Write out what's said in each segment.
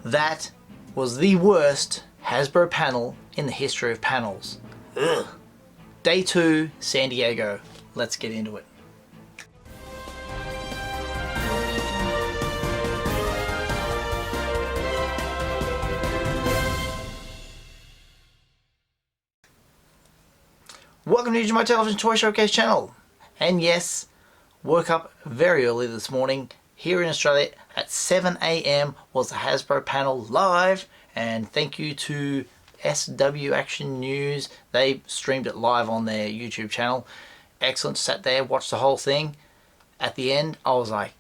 That was the worst Hasbro panel in the history of panels. Ugh. Day 2, San Diego. Let's get into it. Welcome to Usualmike Television Toy Showcase channel. And yes, woke up very early this morning here in Australia at 7 AM was the Hasbro panel live, and thank you to SW Action News. They streamed it live on their YouTube channel. Excellent. Sat there, watched the whole thing. At the end, I was like,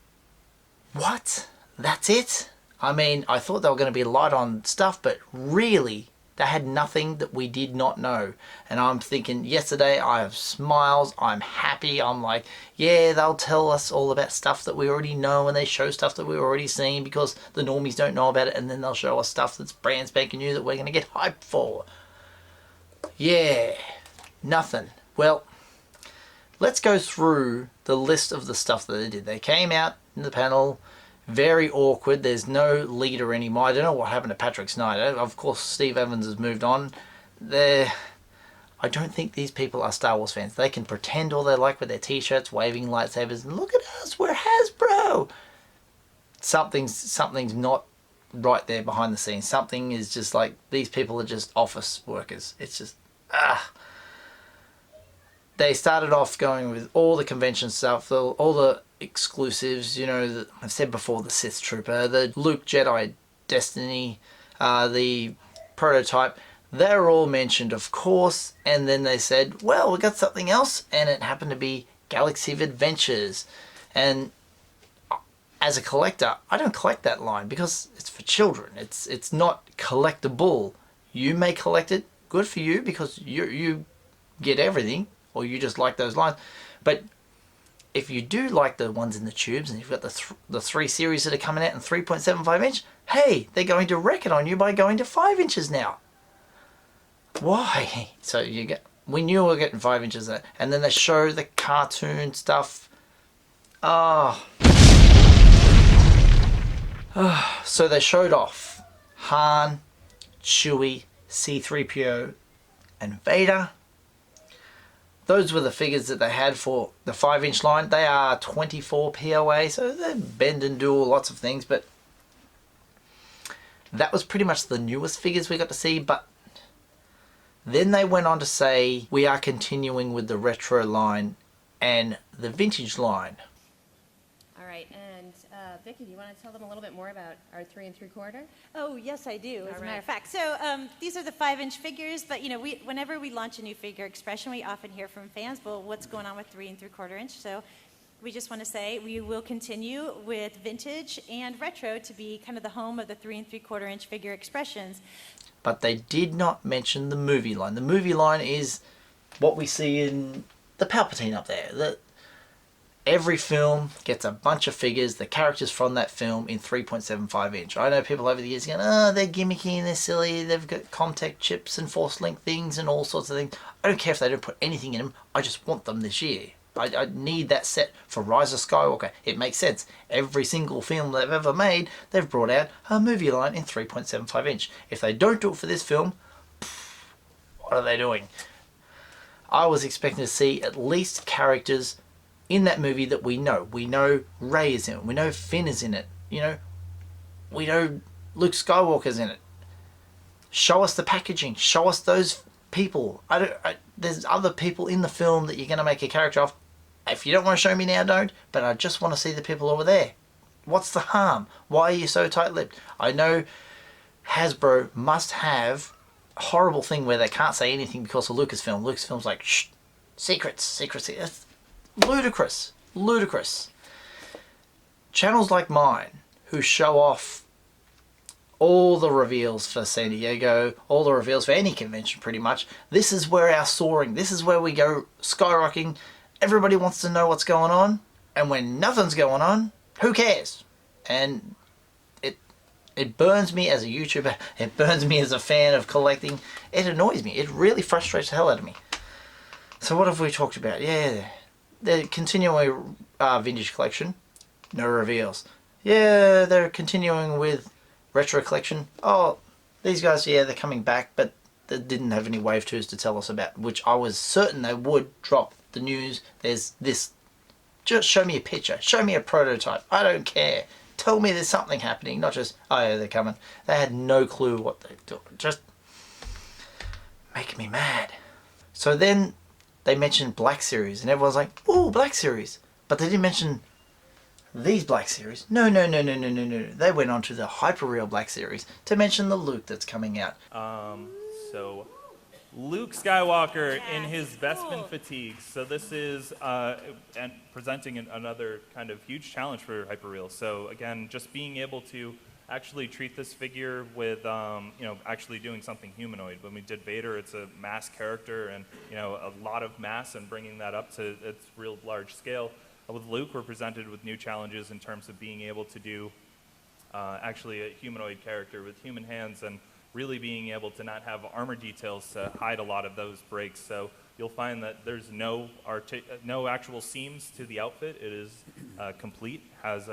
what? That's it? I mean, I thought they were going to be light on stuff, but really, they had nothing that we did not know. And I'm thinking, yesterday I have smiles, I'm happy, I'm like, yeah, they'll tell us all about stuff that we already know, and they show stuff that we've already seen because the normies don't know about it, and then they'll show us stuff that's brand spanking new that we're going to get hyped for. Yeah, nothing. Well, let's go through the list of the stuff that they did. They came out in the panel, very awkward. There's no leader anymore. I don't know what happened to Patrick Snyder. Of course, Steve Evans has moved on. I don't think these people are Star Wars fans. They can pretend all they like with their t-shirts, waving lightsabers, and look at us, we're Hasbro. Something's not right there behind the scenes. Something is just like, these people are just office workers. It's just, They started off going with all the convention stuff, all the exclusives, you know, I've said before, the Sith Trooper, the Luke Jedi Destiny, the prototype, they're all mentioned, of course, and then they said, well, we got something else, and it happened to be Galaxy of Adventures. And as a collector, I don't collect that line because it's for children. It's not collectible. You may collect it, good for you, because you get everything, or you just like those lines. But if you do like the ones in the tubes, and you've got the 3 series that are coming out in 3.75 inch, hey, they're going to wreck it on you by going to 5 inches now. Why? So we knew we were getting 5 inches there, and then they show the cartoon stuff. So they showed off Han, Chewie, C-3PO, and Vader. Those were the figures that they had for the 5 inch line. They are 24 POA, so they bend and do lots of things, but that was pretty much the newest figures we got to see. But then they went on to say, we are continuing with the retro line and the vintage line. All right, and Vicki, do you want to tell them a little bit more about our 3 3/4? Oh, yes, I do, as a matter of fact. So these are the 5 inch figures, but you know, whenever we launch a new figure expression, we often hear from fans, well, what's going on with 3 3/4 inch? So we just want to say we will continue with vintage and retro to be kind of the home of the 3 3/4 inch figure expressions. But they did not mention the movie line. The movie line is what we see in the Palpatine up there. Every film gets a bunch of figures, the characters from that film in 3.75 inch. I know people over the years going, oh, they're gimmicky and they're silly, they've got Comtech chips and Force Link things and all sorts of things. I don't care if they don't put anything in them, I just want them this year. I need that set for Rise of Skywalker. It makes sense. Every single film they've ever made, they've brought out a movie line in 3.75 inch. If they don't do it for this film, what are they doing? I was expecting to see at least characters in that movie that we know. We know Rey is in it. We know Finn is in it. You know, we know Luke Skywalker's in it. Show us the packaging. Show us those people. There's other people in the film that you're going to make a character of. If you don't want to show me now, don't. But I just want to see the people over there. What's the harm? Why are you so tight-lipped? I know Hasbro must have a horrible thing where they can't say anything because of Lucasfilm. Lucasfilm's like, shh, secrets. It's ludicrous. Channels like mine, who show off all the reveals for San Diego, all the reveals for any convention pretty much, this is where our soaring, this is where we go skyrocketing. Everybody wants to know what's going on, and when nothing's going on, who cares? And it burns me as a YouTuber, it burns me as a fan of collecting, it annoys me, it really frustrates the hell out of me. So what have we talked about? Yeah, the continuing vintage collection, no reveals. Yeah, they're continuing with Retro Collection. Oh, these guys, yeah, they're coming back, but they didn't have any Wave 2s to tell us about, which I was certain they would drop the news. There's this. Just show me a picture. Show me a prototype. I don't care. Tell me there's something happening, not just, oh yeah, they're coming. They had no clue what they're doing. Just making me mad. So then they mentioned Black Series, and everyone's like, ooh, Black Series. But they didn't mention these Black Series. No. They went on to the Hyperreal Black Series to mention the Luke that's coming out. So Luke Skywalker in his Bespin fatigues. So this is and presenting another kind of huge challenge for Hyperreal. So again, just being able to actually treat this figure with, actually doing something humanoid. When we did Vader, it's a mass character and, a lot of mass, and bringing that up to its real large scale. With Luke, we're presented with new challenges in terms of being able to do actually a humanoid character with human hands, and really being able to not have armor details to hide a lot of those breaks. So you'll find that there's no actual seams to the outfit. It is complete. Has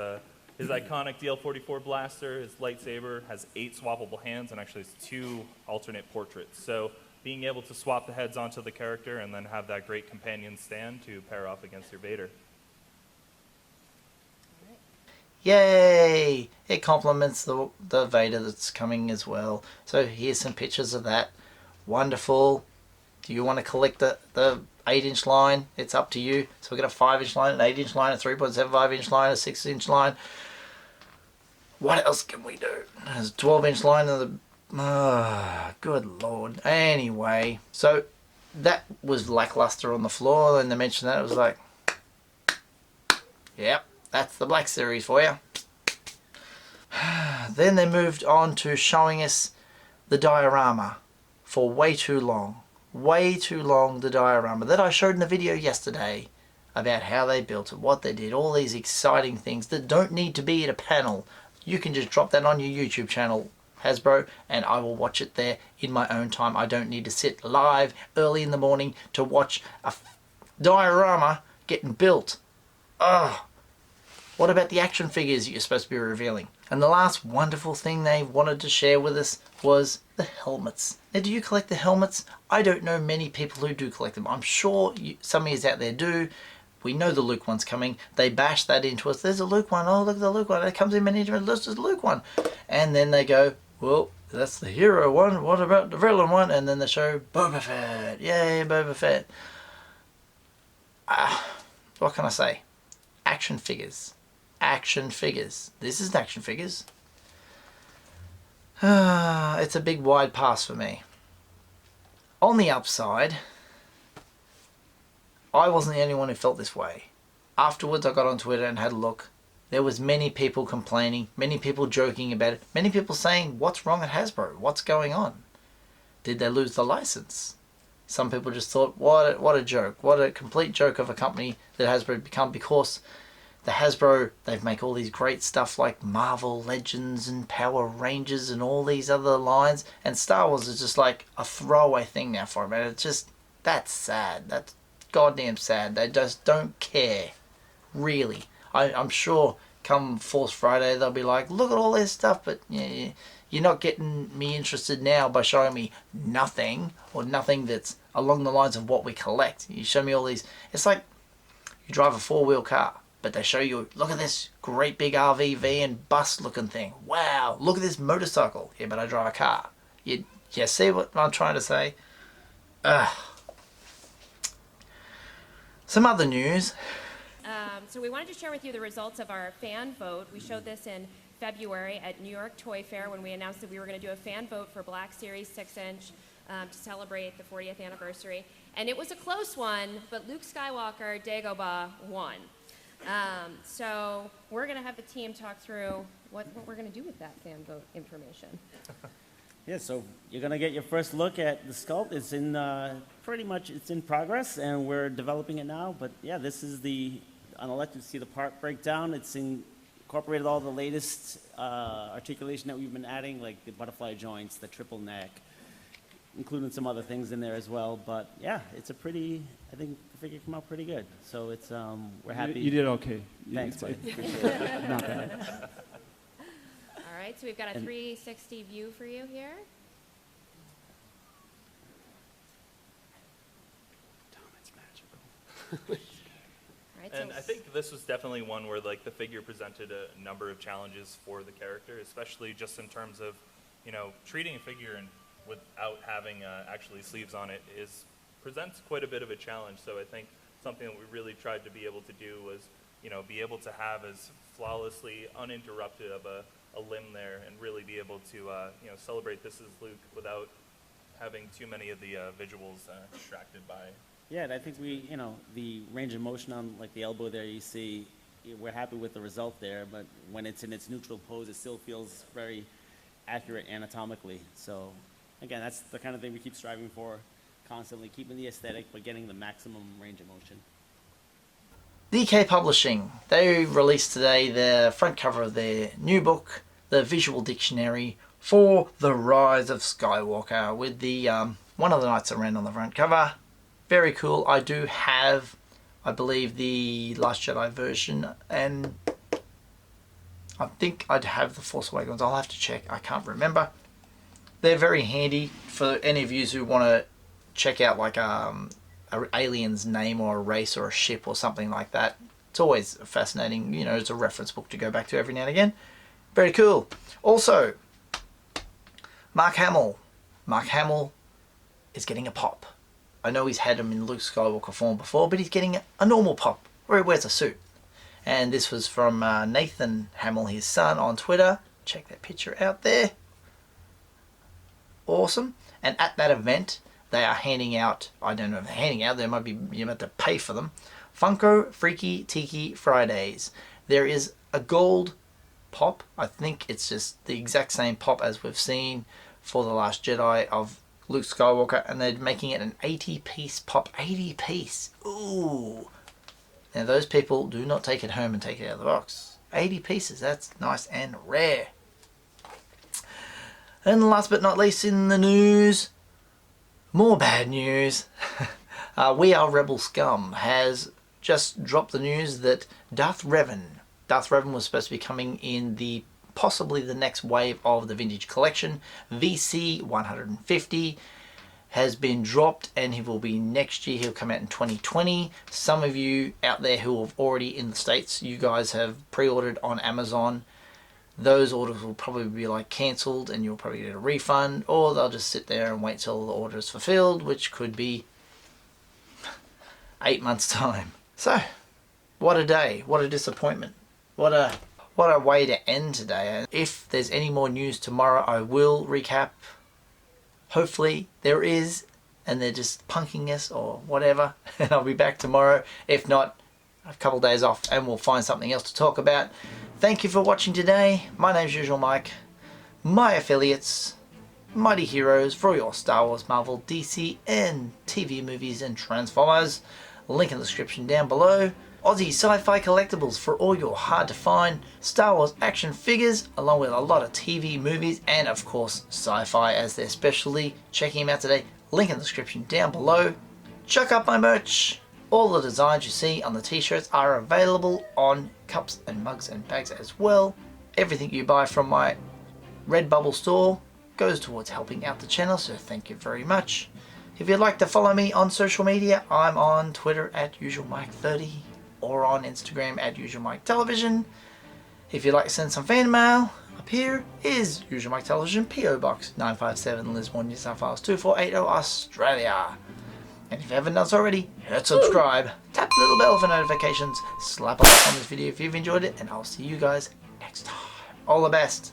his iconic DL-44 blaster, his lightsaber, has 8 swappable hands, and actually has 2 alternate portraits. So being able to swap the heads onto the character and then have that great companion stand to pair off against your Vader. Yay! It complements the Vader that's coming as well. So here's some pictures of that. Wonderful. Do you want to collect the 8-inch line? It's up to you. So we've got a 5-inch line, an 8-inch line, a 3.75-inch line, a 6-inch line. What else can we do? There's a 12-inch line and good lord. Anyway, so that was lackluster on the floor, and they mentioned that. It was like, yep. That's the Black Series for you. Then they moved on to showing us the diorama for way too long. Way too long, the diorama that I showed in the video yesterday about how they built it, what they did, all these exciting things that don't need to be in a panel. You can just drop that on your YouTube channel, Hasbro, and I will watch it there in my own time. I don't need to sit live early in the morning to watch a diorama getting built. Ugh. What about the action figures you're supposed to be revealing? And the last wonderful thing they wanted to share with us was the helmets. Now, do you collect the helmets? I don't know many people who do collect them. I'm sure some of you out there do. We know the Luke one's coming. They bash that into us. There's a Luke one. Oh, look at the Luke one. It comes in many different lists as Luke one. And then they go, well, that's the hero one. What about the villain one? And then they show Boba Fett. Yay, Boba Fett. What can I say? Action figures. Action figures. This is action figures. It's a big wide pass for me. On the upside, I wasn't the only one who felt this way. Afterwards, I got on Twitter and had a look. There was many people complaining, many people joking about it, many people saying, what's wrong at Hasbro? What's going on? Did they lose the license? Some people just thought, what a joke. What a complete joke of a company that Hasbro become, because the Hasbro, they make all these great stuff like Marvel Legends and Power Rangers and all these other lines, and Star Wars is just like a throwaway thing now for them. And it's just, that's sad. That's goddamn sad. They just don't care. Really. I'm sure come Force Friday they'll be like, look at all this stuff, but yeah, you're not getting me interested now by showing me nothing, or nothing that's along the lines of what we collect. You show me all these, it's like you drive a 4-wheel car, but they show you, look at this great big RVV and bus looking thing. Wow, look at this motorcycle. Yeah, but I drive a car. You see what I'm trying to say? Some other news. So we wanted to share with you the results of our fan vote. We showed this in February at New York Toy Fair when we announced that we were going to do a fan vote for Black Series 6-inch to celebrate the 40th anniversary. And it was a close one, but Luke Skywalker, Dagobah, won. So we're going to have the team talk through what we're going to do with that fan vote information. Yeah, so you're going to get your first look at the sculpt. It's in pretty much, it's in progress, and we're developing it now. But yeah, this is on the left you see the part breakdown. It's incorporated all the latest articulation that we've been adding, like the butterfly joints, the triple neck, including some other things in there as well. But yeah, it's I think the figure came out pretty good. So it's, we're happy. You did okay. Thanks, buddy. Not bad. All right, right, so we've got a 360 view for you here. Right, And I think this was definitely one where like the figure presented a number of challenges for the character, especially just in terms of, you know, treating a figure and without having actually sleeves on it presents quite a bit of a challenge. So I think something that we really tried to be able to do was, you know, be able to have as flawlessly uninterrupted of a limb there and really be able to, you know, celebrate this as Luke without having too many of the visuals distracted by. Yeah, and I think we, you know, the range of motion on like the elbow there, you see, we're happy with the result there, but when it's in its neutral pose, it still feels very accurate anatomically. So again, that's the kind of thing we keep striving for, constantly keeping the aesthetic, but getting the maximum range of motion. DK Publishing, they released today the front cover of their new book, The Visual Dictionary for the Rise of Skywalker, with the one of the Knights of Ren on the front cover. Very cool. I do have, I believe, the Last Jedi version, and I think I'd have the Force Awakens. I'll have to check. I can't remember. They're very handy for any of you who want to check out like an alien's name or a race or a ship or something like that. It's always fascinating. You know, it's a reference book to go back to every now and again. Very cool. Also, Mark Hamill. Mark Hamill is getting a pop. I know he's had him in Luke Skywalker form before, but he's getting a normal pop where he wears a suit. And this was from Nathan Hamill, his son, on Twitter. Check that picture out there. Awesome. And at that event, they are handing out, I don't know if they're handing out, there might be, you have to pay for them, Funko Freaky Tiki Fridays. There is a gold pop. I think it's just the exact same pop as we've seen for The Last Jedi of Luke Skywalker, and they're making it an 80-piece pop. 80-piece. Ooh. Now those people do not take it home and take it out of the box. 80 pieces. That's nice and rare. And last but not least in the news, more bad news. We Are Rebel Scum has just dropped the news that Darth Revan was supposed to be coming in the possibly the next wave of the vintage collection. VC 150 has been dropped, and he will be next year. He'll come out in 2020. Some of you out there who have already in the States, you guys have pre-ordered on Amazon. Those orders will probably be like cancelled and you'll probably get a refund, or they'll just sit there and wait till the order is fulfilled, which could be 8 months time. So what a day, what a disappointment, what a way to end today. If there's any more news tomorrow, I will recap. Hopefully there is, and they're just punking us or whatever, and I'll be back tomorrow. If not, a couple of days off and we'll find something else to talk about. Thank you for watching today. My name's Usualmike. My affiliates, Mighty Heroes, for your Star Wars, Marvel, DC, and TV movies and Transformers. Link in the description down below. Aussie Sci-Fi Collectibles for all your hard-to-find Star Wars action figures, along with a lot of TV movies and, of course, sci-fi as their specialty. Check him out today. Link in the description down below. Check out my merch. All the designs you see on the t-shirts are available on cups and mugs and bags as well. Everything you buy from my Redbubble store goes towards helping out the channel, so thank you very much. If you'd like to follow me on social media, I'm on Twitter at Usualmike30. or on Instagram at Usualmike Television. If you'd like to send some fan mail, up here is Usualmike Television, PO Box 957, Lismore, New South Wales 2480, Australia. And if you haven't done so already, hit subscribe, tap the little bell for notifications, slap a like on this video if you've enjoyed it, and I'll see you guys next time. All the best.